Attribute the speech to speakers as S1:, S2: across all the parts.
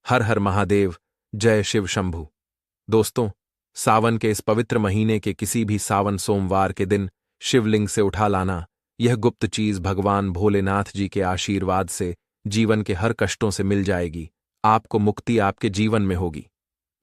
S1: हर हर महादेव, जय शिव शंभु। दोस्तों, सावन के इस पवित्र महीने के किसी भी सावन सोमवार के दिन शिवलिंग से उठा लाना, यह गुप्त चीज भगवान भोलेनाथ जी के आशीर्वाद से जीवन के हर कष्टों से मिल जाएगी। आपको मुक्ति आपके जीवन में होगी।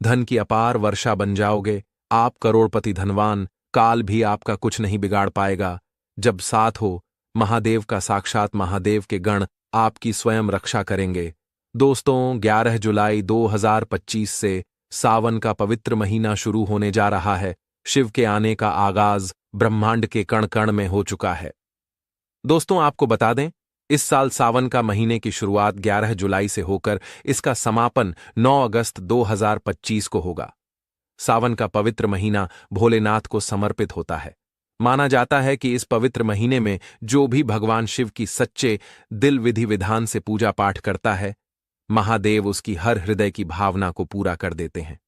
S1: धन की अपार वर्षा बन जाओगे। आप करोड़पति धनवान, काल भी आपका कुछ नहीं बिगाड़ पाएगा। जब साथ हो महादेव का साक्षात महादेव के गण आपकी स्वयं रक्षा करेंगे। दोस्तों, 11 जुलाई 2025 से सावन का पवित्र महीना शुरू होने जा रहा है। शिव के आने का आगाज ब्रह्मांड के कण कण में हो चुका है। दोस्तों, आपको बता दें, इस साल सावन का महीने की शुरुआत 11 जुलाई से होकर इसका समापन 9 अगस्त 2025 को होगा। सावन का पवित्र महीना भोलेनाथ को समर्पित होता है। माना जाता है कि इस पवित्र महीने में जो भी भगवान शिव की सच्चे दिल विधि विधान से पूजा पाठ करता है, महादेव उसकी हर हृदय की भावना को पूरा कर देते हैं।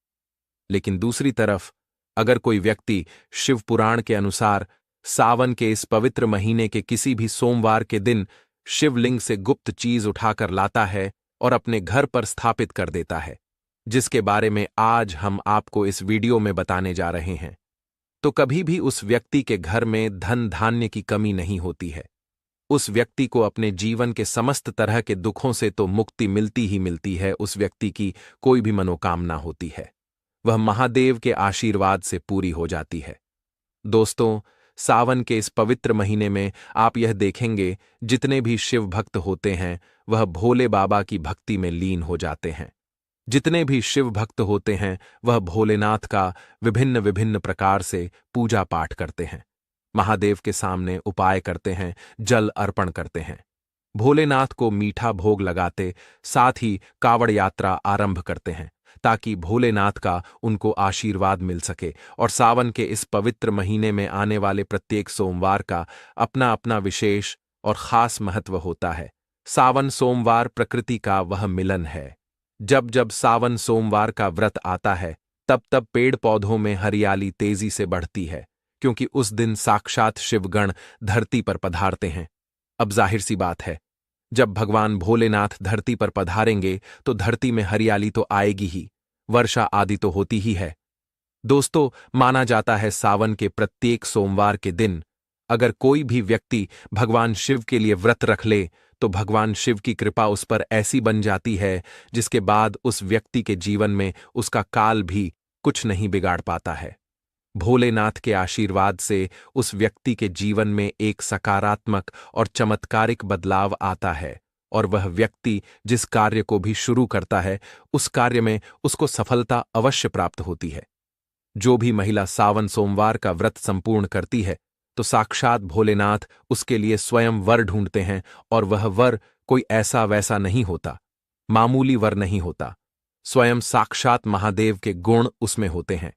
S1: लेकिन दूसरी तरफ, अगर कोई व्यक्ति शिव पुराण के अनुसार सावन के इस पवित्र महीने के किसी भी सोमवार के दिन शिवलिंग से गुप्त चीज उठाकर लाता है और अपने घर पर स्थापित कर देता है, जिसके बारे में आज हम आपको इस वीडियो में बताने जा रहे हैं, तो कभी भी उस व्यक्ति के घर में धन धान्य की कमी नहीं होती है। उस व्यक्ति को अपने जीवन के समस्त तरह के दुखों से तो मुक्ति मिलती ही मिलती है। उस व्यक्ति की कोई भी मनोकामना होती है, वह महादेव के आशीर्वाद से पूरी हो जाती है। दोस्तों, सावन के इस पवित्र महीने में आप यह देखेंगे, जितने भी शिव भक्त होते हैं वह भोले बाबा की भक्ति में लीन हो जाते हैं। जितने भी शिव भक्त होते हैं वह भोलेनाथ का विभिन्न विभिन्न प्रकार से पूजा पाठ करते हैं, महादेव के सामने उपाय करते हैं, जल अर्पण करते हैं, भोलेनाथ को मीठा भोग लगाते, साथ ही कावड़ यात्रा आरंभ करते हैं ताकि भोलेनाथ का उनको आशीर्वाद मिल सके। और सावन के इस पवित्र महीने में आने वाले प्रत्येक सोमवार का अपना अपना विशेष और खास महत्व होता है। सावन सोमवार प्रकृति का वह मिलन है। जब जब सावन सोमवार का व्रत आता है, तब तब पेड़ पौधों में हरियाली तेजी से बढ़ती है, क्योंकि उस दिन साक्षात शिवगण धरती पर पधारते हैं। अब जाहिर सी बात है, जब भगवान भोलेनाथ धरती पर पधारेंगे तो धरती में हरियाली तो आएगी ही, वर्षा आदि तो होती ही है। दोस्तों, माना जाता है सावन के प्रत्येक सोमवार के दिन अगर कोई भी व्यक्ति भगवान शिव के लिए व्रत रख ले तो भगवान शिव की कृपा उस पर ऐसी बन जाती है, जिसके बाद उस व्यक्ति के जीवन में उसका काल भी कुछ नहीं बिगाड़ पाता है। भोलेनाथ के आशीर्वाद से उस व्यक्ति के जीवन में एक सकारात्मक और चमत्कारिक बदलाव आता है और वह व्यक्ति जिस कार्य को भी शुरू करता है उस कार्य में उसको सफलता अवश्य प्राप्त होती है। जो भी महिला सावन सोमवार का व्रत संपूर्ण करती है तो साक्षात भोलेनाथ उसके लिए स्वयं वर ढूंढते हैं, और वह वर कोई ऐसा वैसा नहीं होता, मामूली वर नहीं होता, स्वयं साक्षात महादेव के गुण उसमें होते हैं।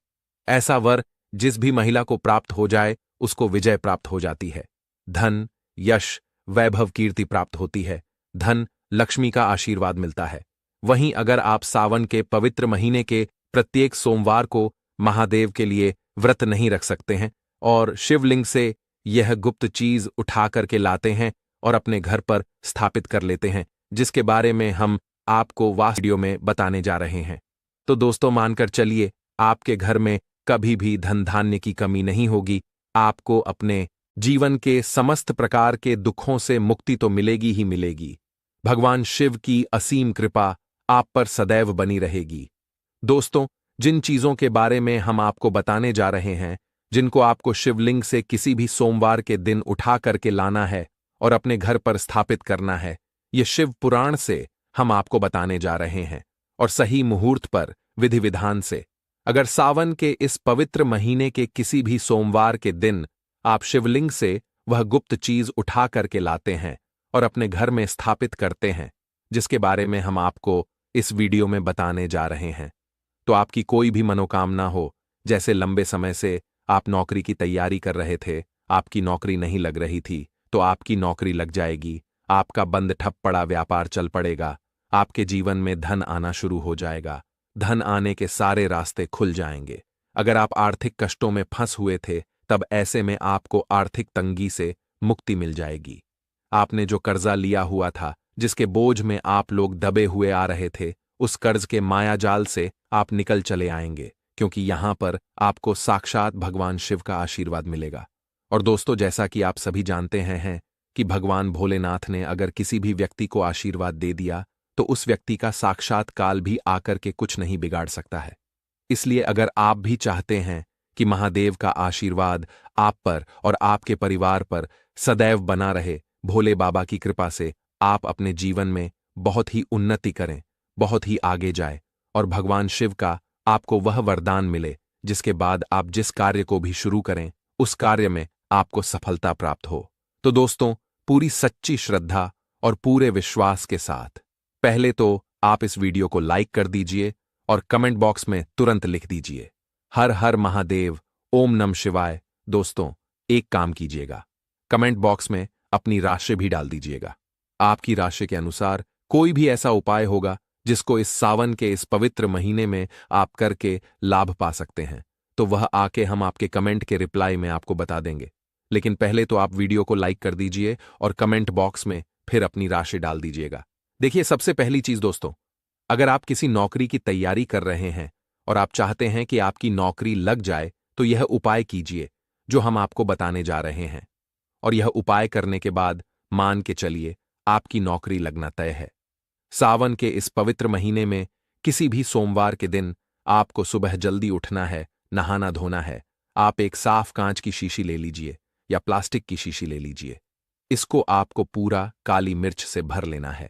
S1: ऐसा वर जिस भी महिला को प्राप्त हो जाए उसको विजय प्राप्त हो जाती है, धन, यश, वैभव, कीर्ति प्राप्त होती है, धन लक्ष्मी का आशीर्वाद मिलता है। वहीं अगर आप सावन के पवित्र महीने के प्रत्येक सोमवार को महादेव के लिए व्रत नहीं रख सकते हैं और शिवलिंग से यह गुप्त चीज उठा करके लाते हैं और अपने घर पर स्थापित कर लेते हैं, जिसके बारे में हम आपको वास्ट वीडियो में बताने जा रहे हैं, तो दोस्तों मानकर चलिए, आपके घर में कभी भी धन धान्य की कमी नहीं होगी। आपको अपने जीवन के समस्त प्रकार के दुखों से मुक्ति तो मिलेगी ही मिलेगी। भगवान शिव की असीम कृपा आप पर सदैव बनी रहेगी। दोस्तों, जिन चीजों के बारे में हम आपको बताने जा रहे हैं, जिनको आपको शिवलिंग से किसी भी सोमवार के दिन उठा करके लाना है और अपने घर पर स्थापित करना है, ये शिव पुराण से हम आपको बताने जा रहे हैं, और सही मुहूर्त पर विधि विधान से। अगर सावन के इस पवित्र महीने के किसी भी सोमवार के दिन आप शिवलिंग से वह गुप्त चीज उठा करके लाते हैं और अपने घर में स्थापित करते हैं, जिसके बारे में हम आपको इस वीडियो में बताने जा रहे हैं, तो आपकी कोई भी मनोकामना हो, जैसे लंबे समय से आप नौकरी की तैयारी कर रहे थे, आपकी नौकरी नहीं लग रही थी, तो आपकी नौकरी लग जाएगी, आपका बंद ठप पड़ा व्यापार चल पड़ेगा, आपके जीवन में धन आना शुरू हो जाएगा, धन आने के सारे रास्ते खुल जाएंगे। अगर आप आर्थिक कष्टों में फंस हुए थे, तब ऐसे में आपको आर्थिक तंगी से मुक्ति मिल जाएगी। आपने जो कर्जा लिया हुआ था, जिसके बोझ में आप लोग दबे हुए आ रहे थे, उस कर्ज के माया जाल से आप निकल चले आएंगे, क्योंकि यहां पर आपको साक्षात भगवान शिव का आशीर्वाद मिलेगा। और दोस्तों, जैसा कि आप सभी जानते हैं कि भगवान भोलेनाथ ने अगर किसी भी व्यक्ति को आशीर्वाद दे दिया तो उस व्यक्ति का साक्षात काल भी आकर के कुछ नहीं बिगाड़ सकता है। इसलिए अगर आप भी चाहते हैं कि महादेव का आशीर्वाद आप पर और आपके परिवार पर सदैव बना रहे, भोले बाबा की कृपा से आप अपने जीवन में बहुत ही उन्नति करें, बहुत ही आगे जाए और भगवान शिव का आपको वह वरदान मिले जिसके बाद आप जिस कार्य को भी शुरू करें उस कार्य में आपको सफलता प्राप्त हो। तो दोस्तों, पूरी सच्ची श्रद्धा और पूरे विश्वास के साथ पहले तो आप इस वीडियो को लाइक कर दीजिए और कमेंट बॉक्स में तुरंत लिख दीजिए हर हर महादेव, ओम नमः शिवाय। दोस्तों, एक काम कीजिएगा, कमेंट बॉक्स में अपनी राशि भी डाल दीजिएगा। आपकी राशि के अनुसार कोई भी ऐसा उपाय होगा जिसको इस सावन के इस पवित्र महीने में आप करके लाभ पा सकते हैं, तो वह आके हम आपके कमेंट के रिप्लाई में आपको बता देंगे। लेकिन पहले तो आप वीडियो को लाइक कर दीजिए और कमेंट बॉक्स में फिर अपनी राशि डाल दीजिएगा। देखिए, सबसे पहली चीज दोस्तों, अगर आप किसी नौकरी की तैयारी कर रहे हैं और आप चाहते हैं कि आपकी नौकरी लग जाए, तो यह उपाय कीजिए जो हम आपको बताने जा रहे हैं। और यह उपाय करने के बाद मान के चलिए आपकी नौकरी लगना तय है। सावन के इस पवित्र महीने में किसी भी सोमवार के दिन आपको सुबह जल्दी उठना है, नहाना धोना है। आप एक साफ कांच की शीशी ले लीजिए या प्लास्टिक की शीशी ले लीजिए। इसको आपको पूरा काली मिर्च से भर लेना है।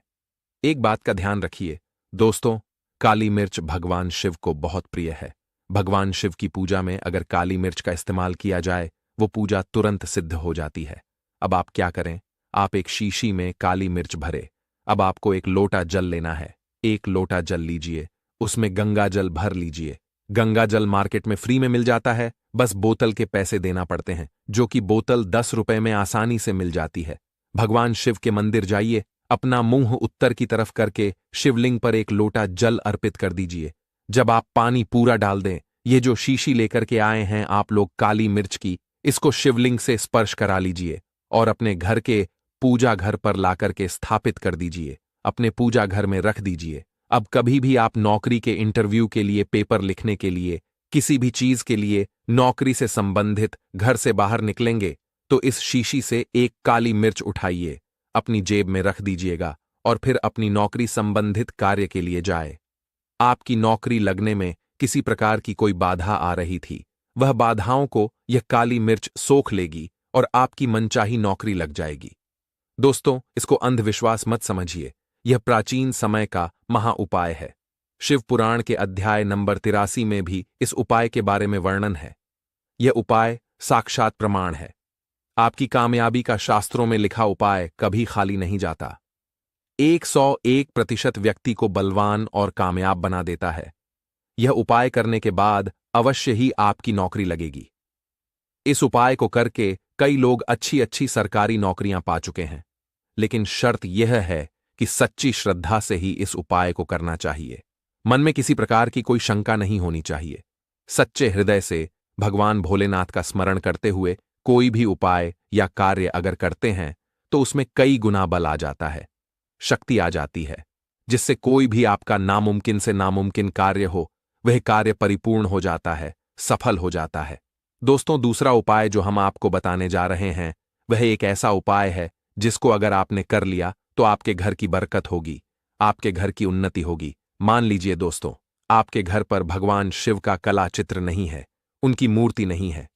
S1: एक बात का ध्यान रखिए दोस्तों, काली मिर्च भगवान शिव को बहुत प्रिय है। भगवान शिव की पूजा में अगर काली मिर्च का इस्तेमाल किया जाए, वो पूजा तुरंत सिद्ध हो जाती है। अब आप क्या करें, आप एक शीशी में काली मिर्च भरे। अब आपको एक लोटा जल लेना है। एक लोटा जल लीजिए, उसमें गंगा जल भर लीजिए। गंगा जल मार्केट में फ्री में मिल जाता है, बस बोतल के पैसे देना पड़ते हैं, जो कि बोतल 10 रुपए में आसानी से मिल जाती है। भगवान शिव के मंदिर जाइए, अपना मुंह उत्तर की तरफ करके शिवलिंग पर एक लोटा जल अर्पित कर दीजिए। जब आप पानी पूरा डाल दें, ये जो शीशी लेकर के आए हैं आप लोग काली मिर्च की, इसको शिवलिंग से स्पर्श करा लीजिए और अपने घर के पूजा घर पर लाकर के स्थापित कर दीजिए। अपने पूजा घर में रख दीजिए। अब कभी भी आप नौकरी के इंटरव्यू के लिए, पेपर लिखने के लिए, किसी भी चीज के लिए, नौकरी से संबंधित घर से बाहर निकलेंगे तो इस शीशी से एक काली मिर्च उठाइए, अपनी जेब में रख दीजिएगा और फिर अपनी नौकरी संबंधित कार्य के लिए जाए। आपकी नौकरी लगने में किसी प्रकार की कोई बाधा आ रही थी, वह बाधाओं को यह काली मिर्च सोख लेगी और आपकी मनचाही नौकरी लग जाएगी। दोस्तों, इसको अंधविश्वास मत समझिए, यह प्राचीन समय का महा उपाय है। शिव पुराण के अध्याय नंबर 83 में भी इस उपाय के बारे में वर्णन है। यह उपाय साक्षात प्रमाण है। आपकी कामयाबी का शास्त्रों में लिखा उपाय कभी खाली नहीं जाता। 101% व्यक्ति को बलवान और कामयाब बना देता है। यह उपाय करने के बाद अवश्य ही आपकी नौकरी लगेगी। इस उपाय को करके कई लोग अच्छी अच्छी सरकारी नौकरियां पा चुके हैं, लेकिन शर्त यह है कि सच्ची श्रद्धा से ही इस उपाय को करना चाहिए। मन में किसी प्रकार की कोई शंका नहीं होनी चाहिए। सच्चे हृदय से भगवान भोलेनाथ का स्मरण करते हुए कोई भी उपाय या कार्य अगर करते हैं तो उसमें कई गुना बल आ जाता है, शक्ति आ जाती है, जिससे कोई भी आपका नामुमकिन से नामुमकिन कार्य हो वह कार्य परिपूर्ण हो जाता है, सफल हो जाता है। दोस्तों, दूसरा उपाय जो हम आपको बताने जा रहे हैं वह एक ऐसा उपाय है जिसको अगर आपने कर लिया तो आपके घर की बरकत होगी, आपके घर की उन्नति होगी। मान लीजिए दोस्तों, आपके घर पर भगवान शिव का कला चित्र नहीं है, उनकी मूर्ति नहीं है,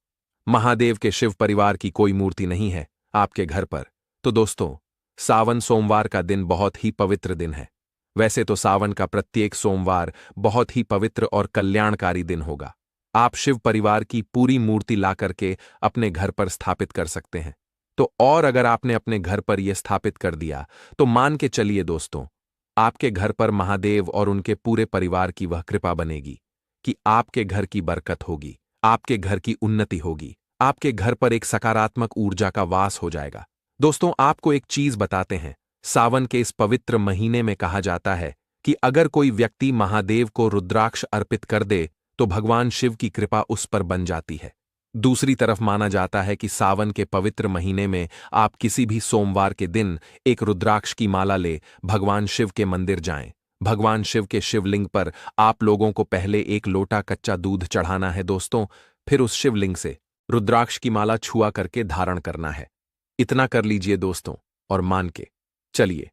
S1: महादेव के शिव परिवार की कोई मूर्ति नहीं है आपके घर पर। तो दोस्तों, सावन सोमवार का दिन बहुत ही पवित्र दिन है। वैसे तो सावन का प्रत्येक सोमवार बहुत ही पवित्र और कल्याणकारी दिन होगा। आप शिव परिवार की पूरी मूर्ति ला करके अपने घर पर स्थापित कर सकते हैं। तो और अगर आपने अपने घर पर यह स्थापित कर दिया तो मान के चलिए दोस्तों, आपके घर पर महादेव और उनके पूरे परिवार की वह कृपा बनेगी कि आपके घर की बरकत होगी, आपके घर की उन्नति होगी, आपके घर पर एक सकारात्मक ऊर्जा का वास हो जाएगा। दोस्तों, आपको एक चीज बताते हैं, सावन के इस पवित्र महीने में कहा जाता है कि अगर कोई व्यक्ति महादेव को रुद्राक्ष अर्पित कर दे तो भगवान शिव की कृपा उस पर बन जाती है। दूसरी तरफ माना जाता है कि सावन के पवित्र महीने में आप किसी भी सोमवार के दिन एक रुद्राक्ष की माला ले भगवान शिव के मंदिर जाएं, भगवान शिव के शिवलिंग पर आप लोगों को पहले एक लोटा कच्चा दूध चढ़ाना है दोस्तों, फिर उस शिवलिंग से रुद्राक्ष की माला छुआ करके धारण करना है। इतना कर लीजिए दोस्तों और मान के चलिए।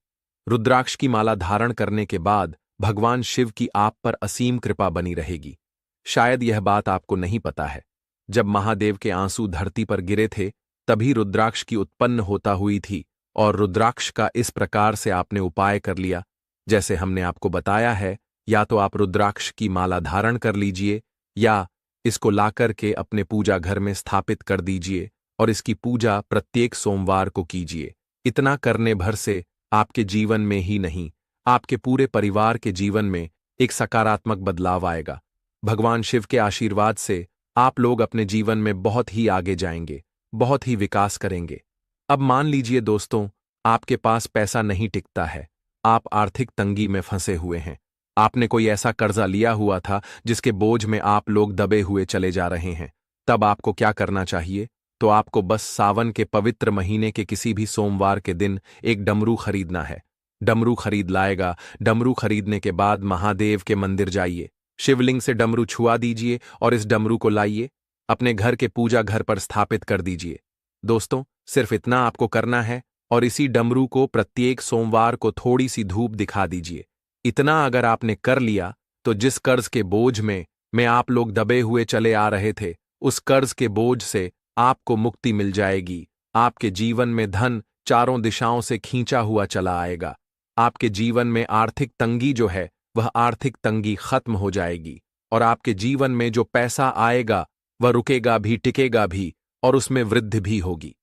S1: रुद्राक्ष की माला धारण करने के बाद भगवान शिव की आप पर असीम कृपा बनी रहेगी। शायद यह बात आपको नहीं पता है, जब महादेव के आंसू धरती पर गिरे थे तभी रुद्राक्ष की उत्पन्न होता हुई थी, और रुद्राक्ष का इस प्रकार से आपने उपाय कर लिया जैसे हमने आपको बताया है। या तो आप रुद्राक्ष की माला धारण कर लीजिए या इसको लाकर के अपने पूजा घर में स्थापित कर दीजिए और इसकी पूजा प्रत्येक सोमवार को कीजिए। इतना करने भर से आपके जीवन में ही नहीं, आपके पूरे परिवार के जीवन में एक सकारात्मक बदलाव आएगा। भगवान शिव के आशीर्वाद से आप लोग अपने जीवन में बहुत ही आगे जाएंगे, बहुत ही विकास करेंगे। अब मान लीजिए दोस्तों, आपके पास पैसा नहीं टिकता है, आप आर्थिक तंगी में फंसे हुए हैं। आपने कोई ऐसा कर्जा लिया हुआ था जिसके बोझ में आप लोग दबे हुए चले जा रहे हैं। तब आपको क्या करना चाहिए? तो आपको बस सावन के पवित्र महीने के किसी भी सोमवार के दिन एक डमरू खरीदना है। डमरू खरीद लाएगा। डमरू खरीदने के बाद महादेव के मंदिर जाइए, शिवलिंग से डमरू छुआ दीजिए और इस डमरू को लाइए, अपने घर के पूजा घर पर स्थापित कर दीजिए। दोस्तों, सिर्फ इतना आपको करना है और इसी डमरू को प्रत्येक सोमवार को थोड़ी सी धूप दिखा दीजिए। इतना अगर आपने कर लिया तो जिस कर्ज के बोझ में आप लोग दबे हुए चले आ रहे थे, उस कर्ज के बोझ से आपको मुक्ति मिल जाएगी। आपके जीवन में धन चारों दिशाओं से खींचा हुआ चला आएगा। आपके जीवन में आर्थिक तंगी जो है वह आर्थिक तंगी खत्म हो जाएगी और आपके जीवन में जो पैसा आएगा वह रुकेगा भी, टिकेगा भी और उसमें वृद्धि भी होगी।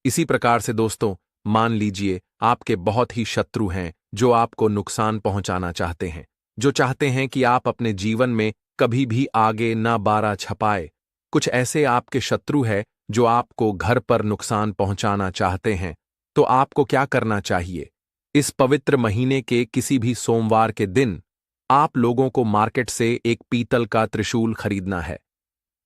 S1: इसी प्रकार से दोस्तों, मान लीजिए आपके बहुत ही शत्रु हैं जो आपको नुकसान पहुंचाना चाहते हैं, जो चाहते हैं कि आप अपने जीवन में कभी भी आगे ना बारा छपाए। कुछ ऐसे आपके शत्रु हैं जो आपको घर पर नुकसान पहुंचाना चाहते हैं। तो आपको क्या करना चाहिए? इस पवित्र महीने के किसी भी सोमवार के दिन आप लोगों को मार्केट से एक पीतल का त्रिशूल खरीदना है।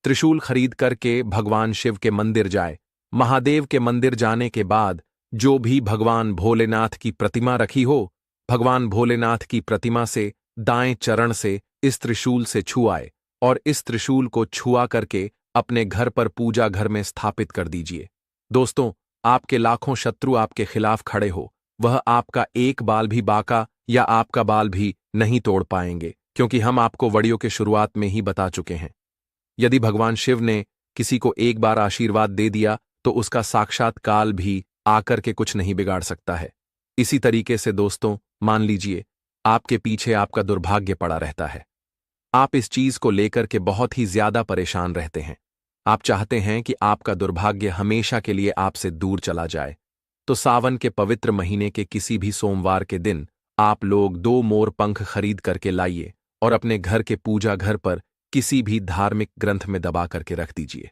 S1: त्रिशूल खरीद करके भगवान शिव के मंदिर जाए। महादेव के मंदिर जाने के बाद जो भी भगवान भोलेनाथ की प्रतिमा रखी हो, भगवान भोलेनाथ की प्रतिमा से दाएं चरण से इस त्रिशूल से छुआए और इस त्रिशूल को छुआ करके अपने घर पर पूजा घर में स्थापित कर दीजिए। दोस्तों, आपके लाखों शत्रु आपके खिलाफ खड़े हो, वह आपका एक बाल भी बाका या आपका बाल भी नहीं तोड़ पाएंगे, क्योंकि हम आपको वीडियो के शुरुआत में ही बता चुके हैं। यदि भगवान शिव ने किसी को एक बार आशीर्वाद दे दिया तो उसका साक्षात काल भी आकर के कुछ नहीं बिगाड़ सकता है। इसी तरीके से दोस्तों, मान लीजिए आपके पीछे आपका दुर्भाग्य पड़ा रहता है। आप इस चीज को लेकर के बहुत ही ज्यादा परेशान रहते हैं। आप चाहते हैं कि आपका दुर्भाग्य हमेशा के लिए आपसे दूर चला जाए। तो सावन के पवित्र महीने के किसी भी सोमवार के दिन आप लोग 2 मोर पंख खरीद करके लाइए और अपने घर के पूजा घर पर किसी भी धार्मिक ग्रंथ में दबा करके रख दीजिए।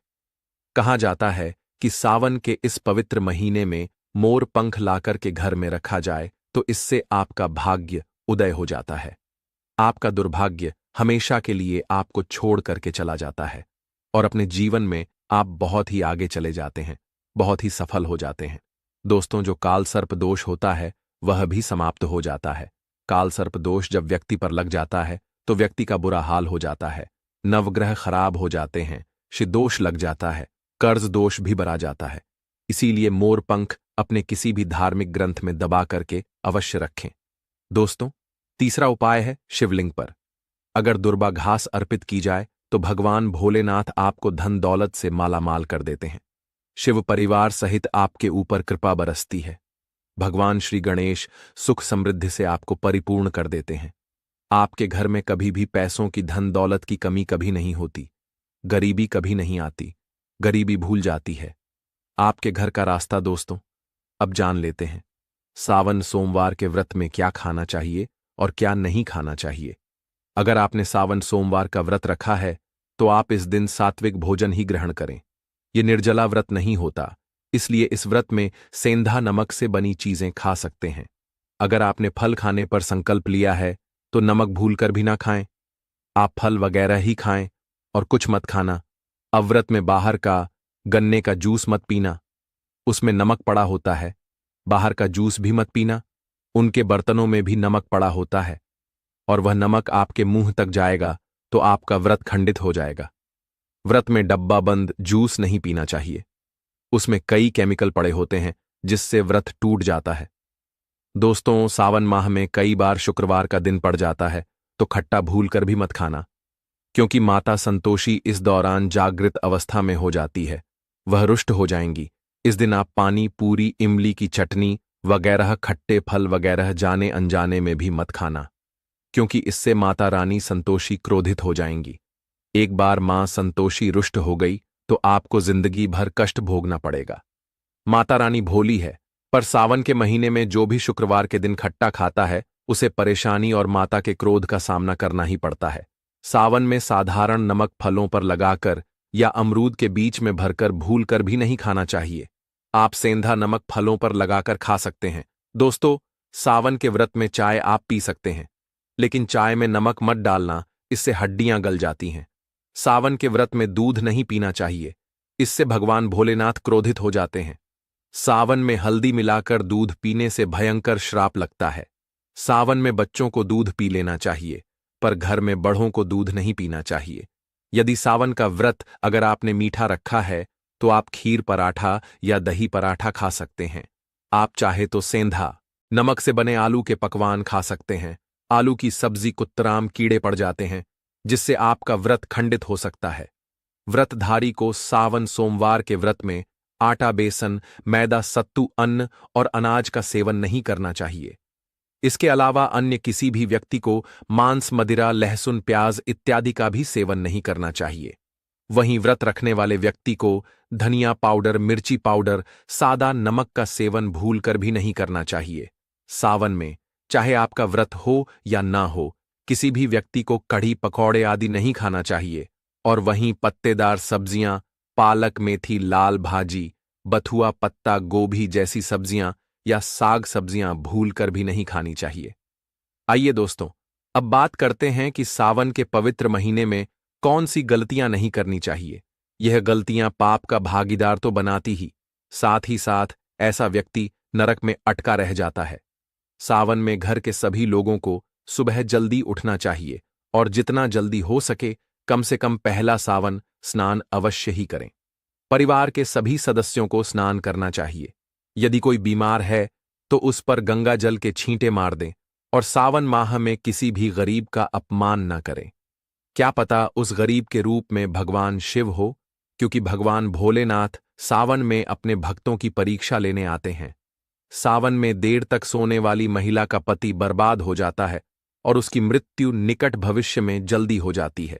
S1: कहा जाता है कि सावन के इस पवित्र महीने में मोर पंख लाकर के घर में रखा जाए तो इससे आपका भाग्य उदय हो जाता है। आपका दुर्भाग्य हमेशा के लिए आपको छोड़ करके चला जाता है और अपने जीवन में आप बहुत ही आगे चले जाते हैं, बहुत ही सफल हो जाते हैं। दोस्तों, जो काल सर्प दोष होता है वह भी समाप्त हो जाता है। काल सर्प दोष जब व्यक्ति पर लग जाता है तो व्यक्ति का बुरा हाल हो जाता है, नवग्रह खराब हो जाते हैं, शिदोष लग जाता है, कर्ज दोष भी बढ़ा जाता है। इसीलिए मोर पंख अपने किसी भी धार्मिक ग्रंथ में दबा करके अवश्य रखें। दोस्तों, तीसरा उपाय है शिवलिंग पर अगर दुर्बा घास अर्पित की जाए तो भगवान भोलेनाथ आपको धन दौलत से मालामाल कर देते हैं। शिव परिवार सहित आपके ऊपर कृपा बरसती है। भगवान श्री गणेश सुख समृद्धि से आपको परिपूर्ण कर देते हैं। आपके घर में कभी भी पैसों की धन दौलत की कमी कभी नहीं होती, गरीबी कभी नहीं आती, गरीबी भूल जाती है। आपके घर का रास्ता दोस्तों, अब जान लेते हैं। सावन सोमवार के व्रत में क्या खाना चाहिए और क्या नहीं खाना चाहिए। अगर आपने सावन सोमवार का व्रत रखा है तो आप इस दिन सात्विक भोजन ही ग्रहण करें। यह निर्जला व्रत नहीं होता, इसलिए इस व्रत में सेंधा नमक से बनी चीजें खा सकते हैं। अगर आपने फल खाने पर संकल्प लिया है तो नमक भूलकर भी ना खाएं। आप फल वगैरह ही खाएं और कुछ मत खाना। अव्रत में बाहर का गन्ने का जूस मत पीना, उसमें नमक पड़ा होता है। बाहर का जूस भी मत पीना, उनके बर्तनों में भी नमक पड़ा होता है। और वह नमक आपके मुंह तक जाएगा तो आपका व्रत खंडित हो जाएगा। व्रत में डब्बा बंद जूस नहीं पीना चाहिए। उसमें कई केमिकल पड़े होते हैं जिससे व्रत टूट जाता है। दोस्तों, सावन माह में कई बार शुक्रवार का दिन पड़ जाता है, तो खट्टा भूल कर भी मत खाना, क्योंकि माता संतोषी इस दौरान जागृत अवस्था में हो जाती है। वह रुष्ट हो जाएंगी। इस दिन आप पानी, पूरी, इमली की चटनी वगैरह खट्टे फल वगैरह जाने अनजाने में भी मत खाना, क्योंकि इससे माता रानी संतोषी क्रोधित हो जाएंगी। एक बार मां संतोषी रुष्ट हो गई तो आपको जिंदगी भर कष्ट भोगना पड़ेगा। माता रानी भोली है, पर सावन के महीने में जो भी शुक्रवार के दिन खट्टा खाता है उसे परेशानी और माता के क्रोध का सामना करना ही पड़ता है। सावन में साधारण नमक फलों पर लगाकर या अमरूद के बीच में भरकर भूल कर भी नहीं खाना चाहिए। आप सेंधा नमक फलों पर लगाकर खा सकते हैं। दोस्तों, सावन के व्रत में चाय आप पी सकते हैं, लेकिन चाय में नमक मत डालना, इससे हड्डियां गल जाती हैं। सावन के व्रत में दूध नहीं पीना चाहिए, इससे भगवान भोलेनाथ क्रोधित हो जाते हैं। सावन में हल्दी मिलाकर दूध पीने से भयंकर श्राप लगता है। सावन में बच्चों को दूध पी लेना चाहिए, पर घर में बड़ों को दूध नहीं पीना चाहिए। यदि सावन का व्रत अगर आपने मीठा रखा है तो आप खीर पराठा या दही पराठा खा सकते हैं। आप चाहे तो सेंधा नमक से बने आलू के पकवान खा सकते हैं। आलू की सब्जी कुत्तराम कीड़े पड़ जाते हैं, जिससे आपका व्रत खंडित हो सकता है। व्रतधारी को सावन सोमवार के व्रत में आटा, बेसन, मैदा, सत्तू, अन्न और अनाज का सेवन नहीं करना चाहिए। इसके अलावा अन्य किसी भी व्यक्ति को मांस, मदिरा, लहसुन, प्याज इत्यादि का भी सेवन नहीं करना चाहिए। वहीं व्रत रखने वाले व्यक्ति को धनिया पाउडर, मिर्ची पाउडर, सादा नमक का सेवन भूलकर भी नहीं करना चाहिए। सावन में चाहे आपका व्रत हो या ना हो, किसी भी व्यक्ति को कढ़ी, पकौड़े आदि नहीं खाना चाहिए। और वहीं पत्तेदार सब्जियां, पालक, मेथी, लाल भाजी, बथुआ, पत्ता गोभी जैसी सब्जियां या साग सब्जियां भूलकर भी नहीं खानी चाहिए। आइए दोस्तों, अब बात करते हैं कि सावन के पवित्र महीने में कौन सी गलतियां नहीं करनी चाहिए। यह गलतियां पाप का भागीदार तो बनाती ही, साथ ही साथ ऐसा व्यक्ति नरक में अटका रह जाता है। सावन में घर के सभी लोगों को सुबह जल्दी उठना चाहिए और जितना जल्दी हो सके कम से कम पहला सावन स्नान अवश्य ही करें। परिवार के सभी सदस्यों को स्नान करना चाहिए। यदि कोई बीमार है तो उस पर गंगा जल के छींटे मार दें और सावन माह में किसी भी गरीब का अपमान न करें। क्या पता उस गरीब के रूप में भगवान शिव हो, क्योंकि भगवान भोलेनाथ सावन में अपने भक्तों की परीक्षा लेने आते हैं। सावन में देर तक सोने वाली महिला का पति बर्बाद हो जाता है और उसकी मृत्यु निकट भविष्य में जल्दी हो जाती है।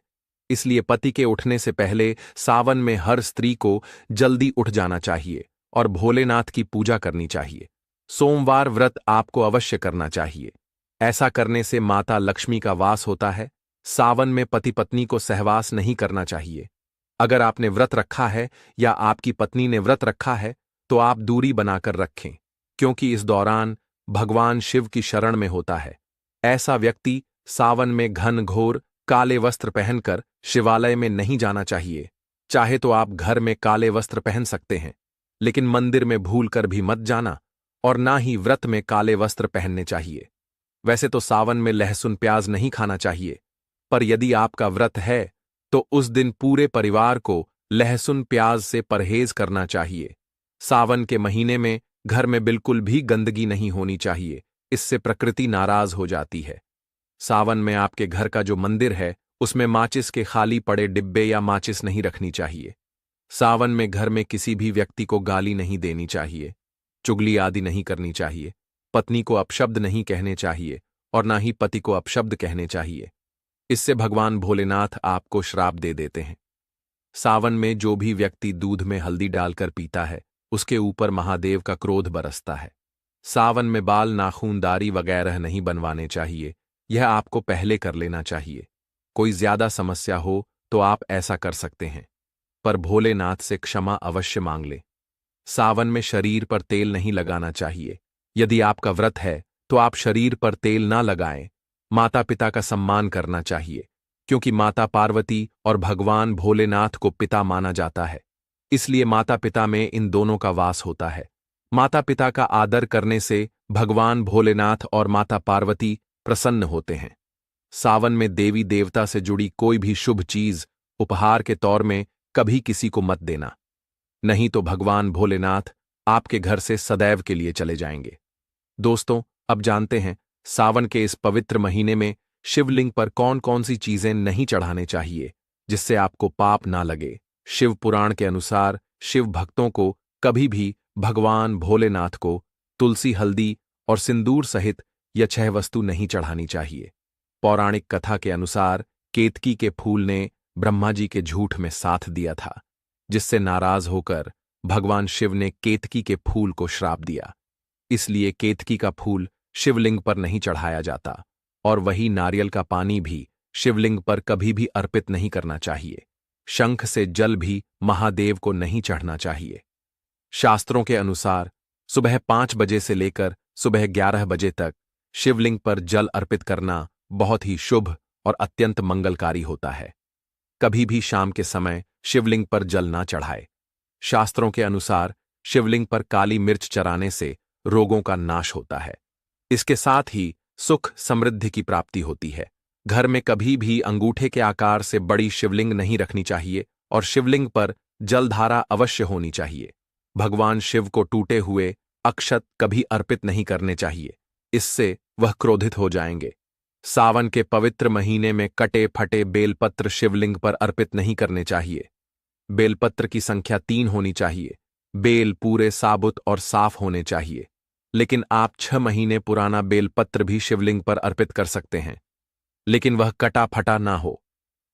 S1: इसलिए पति के उठने से पहले सावन में हर स्त्री को जल्दी उठ जाना चाहिए और भोलेनाथ की पूजा करनी चाहिए। सोमवार व्रत आपको अवश्य करना चाहिए। ऐसा करने से माता लक्ष्मी का वास होता है। सावन में पति पत्नी को सहवास नहीं करना चाहिए। अगर आपने व्रत रखा है या आपकी पत्नी ने व्रत रखा है तो आप दूरी बनाकर रखें, क्योंकि इस दौरान भगवान शिव की शरण में होता है। ऐसा व्यक्ति सावन में घन घोर काले वस्त्र पहनकर शिवालय में नहीं जाना चाहिए। चाहे तो आप घर में काले वस्त्र पहन सकते हैं, लेकिन मंदिर में भूलकर भी मत जाना और ना ही व्रत में काले वस्त्र पहनने चाहिए। वैसे तो सावन में लहसुन, प्याज नहीं खाना चाहिए, पर यदि आपका व्रत है तो उस दिन पूरे परिवार को लहसुन, प्याज से परहेज करना चाहिए। सावन के महीने में घर में बिल्कुल भी गंदगी नहीं होनी चाहिए, इससे प्रकृति नाराज हो जाती है। सावन में आपके घर का जो मंदिर है उसमें माचिस के खाली पड़े डिब्बे या माचिस नहीं रखनी चाहिए। सावन में घर में किसी भी व्यक्ति को गाली नहीं देनी चाहिए, चुगली आदि नहीं करनी चाहिए, पत्नी को अपशब्द नहीं कहने चाहिए और ना ही पति को अपशब्द कहने चाहिए। इससे भगवान भोलेनाथ आपको श्राप दे देते हैं। सावन में जो भी व्यक्ति दूध में हल्दी डालकर पीता है उसके ऊपर महादेव का क्रोध बरसता है। सावन में बाल, नाखून, दाढ़ी वगैरह नहीं बनवाने चाहिए, यह आपको पहले कर लेना चाहिए। कोई ज्यादा समस्या हो तो आप ऐसा कर सकते हैं, पर भोलेनाथ से क्षमा अवश्य मांग ले। सावन में शरीर पर तेल नहीं लगाना चाहिए। यदि आपका व्रत है तो आप शरीर पर तेल ना लगाएं। माता पिता का सम्मान करना चाहिए, क्योंकि माता पार्वती और भगवान भोलेनाथ को पिता माना जाता है। इसलिए माता पिता में इन दोनों का वास होता है। माता पिता का आदर करने से भगवान भोलेनाथ और माता पार्वती प्रसन्न होते हैं। सावन में देवी देवता से जुड़ी कोई भी शुभ चीज उपहार के तौर में कभी किसी को मत देना, नहीं तो भगवान भोलेनाथ आपके घर से सदैव के लिए चले जाएंगे। दोस्तों, अब जानते हैं सावन के इस पवित्र महीने में शिवलिंग पर कौन कौन सी चीजें नहीं चढ़ाने चाहिए जिससे आपको पाप ना लगे। शिव पुराण के अनुसार शिव भक्तों को कभी भी भगवान भोलेनाथ को तुलसी, हल्दी और सिंदूर सहित यह 6 वस्तु नहीं चढ़ानी चाहिए। पौराणिक कथा के अनुसार केतकी के फूल ने ब्रह्मा जी के झूठ में साथ दिया था, जिससे नाराज होकर भगवान शिव ने केतकी के फूल को श्राप दिया। इसलिए केतकी का फूल शिवलिंग पर नहीं चढ़ाया जाता और वही नारियल का पानी भी शिवलिंग पर कभी भी अर्पित नहीं करना चाहिए। शंख से जल भी महादेव को नहीं चढ़ना चाहिए। शास्त्रों के अनुसार सुबह 5 बजे से लेकर सुबह 11 बजे तक शिवलिंग पर जल अर्पित करना बहुत ही शुभ और अत्यंत मंगलकारी होता है। कभी भी शाम के समय शिवलिंग पर जल ना चढ़ाए। शास्त्रों के अनुसार शिवलिंग पर काली मिर्च चढ़ाने से रोगों का नाश होता है। इसके साथ ही सुख समृद्धि की प्राप्ति होती है। घर में कभी भी अंगूठे के आकार से बड़ी शिवलिंग नहीं रखनी चाहिए और शिवलिंग पर जलधारा अवश्य होनी चाहिए। भगवान शिव को टूटे हुए अक्षत कभी अर्पित नहीं करने चाहिए, इससे वह क्रोधित हो जाएंगे। सावन के पवित्र महीने में कटे फटे बेलपत्र शिवलिंग पर अर्पित नहीं करने चाहिए। बेलपत्र की संख्या 3 होनी चाहिए। बेल पूरे साबुत और साफ होने चाहिए, लेकिन आप 6 महीने पुराना बेलपत्र भी शिवलिंग पर अर्पित कर सकते हैं, लेकिन वह कटा फटा ना हो।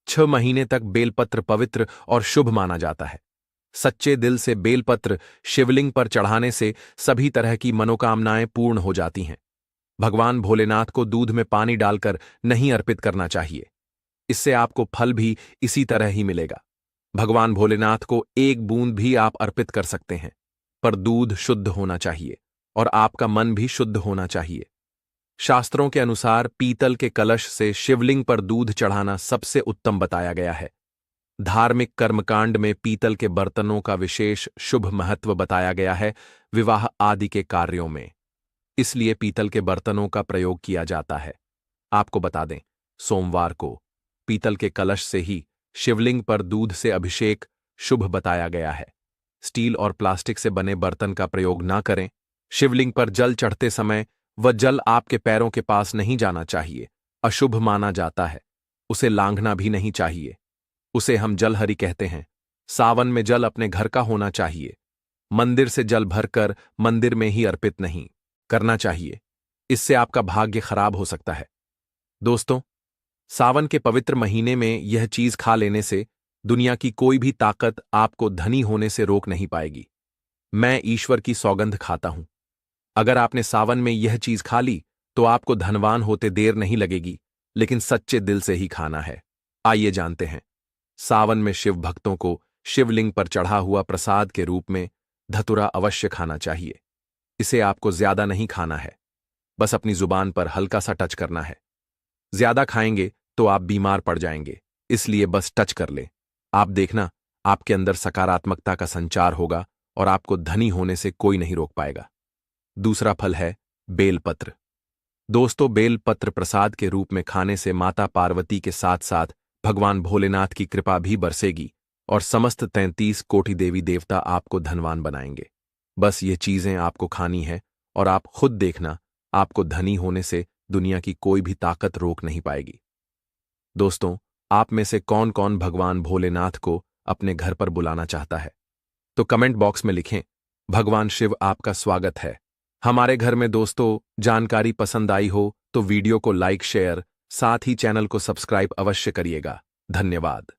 S1: 6 महीने तक बेलपत्र पवित्र और शुभ माना जाता है। सच्चे दिल से बेलपत्र शिवलिंग पर चढ़ाने से सभी तरह की मनोकामनाएं पूर्ण हो जाती हैं। भगवान भोलेनाथ को दूध में पानी डालकर नहीं अर्पित करना चाहिए, इससे आपको फल भी इसी तरह ही मिलेगा। भगवान भोलेनाथ को 1 बूंद भी आप अर्पित कर सकते हैं, पर दूध शुद्ध होना चाहिए और आपका मन भी शुद्ध होना चाहिए। शास्त्रों के अनुसार पीतल के कलश से शिवलिंग पर दूध चढ़ाना सबसे उत्तम बताया गया है। धार्मिक कर्मकांड में पीतल के बर्तनों का विशेष शुभ महत्व बताया गया है, विवाह आदि के कार्यों में। इसलिए पीतल के बर्तनों का प्रयोग किया जाता है। आपको बता दें, सोमवार को पीतल के कलश से ही शिवलिंग पर दूध से अभिषेक शुभ बताया गया है। स्टील और प्लास्टिक से बने बर्तन का प्रयोग ना करें। शिवलिंग पर जल चढ़ते समय वह जल आपके पैरों के पास नहीं जाना चाहिए, अशुभ माना जाता है। उसे लांघना भी नहीं चाहिए। उसे हम जलहरी कहते हैं। सावन में जल अपने घर का होना चाहिए। मंदिर से जल भरकर मंदिर में ही अर्पित नहीं करना चाहिए, इससे आपका भाग्य खराब हो सकता है। दोस्तों, सावन के पवित्र महीने में यह चीज खा लेने से दुनिया की कोई भी ताकत आपको धनी होने से रोक नहीं पाएगी। मैं ईश्वर की सौगंध खाता हूं, अगर आपने सावन में यह चीज खा ली तो आपको धनवान होते देर नहीं लगेगी, लेकिन सच्चे दिल से ही खाना है। आइए जानते हैं। सावन में शिव भक्तों को शिवलिंग पर चढ़ा हुआ प्रसाद के रूप में धतूरा अवश्य खाना चाहिए। इसे आपको ज्यादा नहीं खाना है, बस अपनी जुबान पर हल्का सा टच करना है। ज्यादा खाएंगे तो आप बीमार पड़ जाएंगे, इसलिए बस टच कर ले। आप देखना, आपके अंदर सकारात्मकता का संचार होगा और आपको धनी होने से कोई नहीं रोक पाएगा। दूसरा फल है बेलपत्र। दोस्तों, बेलपत्र प्रसाद के रूप में खाने से माता पार्वती के साथ साथ भगवान भोलेनाथ की कृपा भी बरसेगी और समस्त 33 कोटि देवी देवता आपको धनवान बनाएंगे। बस ये चीजें आपको खानी है और आप खुद देखना, आपको धनी होने से दुनिया की कोई भी ताकत रोक नहीं पाएगी। दोस्तों, आप में से कौन कौन भगवान भोलेनाथ को अपने घर पर बुलाना चाहता है, तो कमेंट बॉक्स में लिखें। भगवान शिव आपका स्वागत है हमारे घर में। दोस्तों, जानकारी पसंद आई हो तो वीडियो को लाइक, शेयर, साथ ही चैनल को सब्सक्राइब अवश्य करिएगा। धन्यवाद।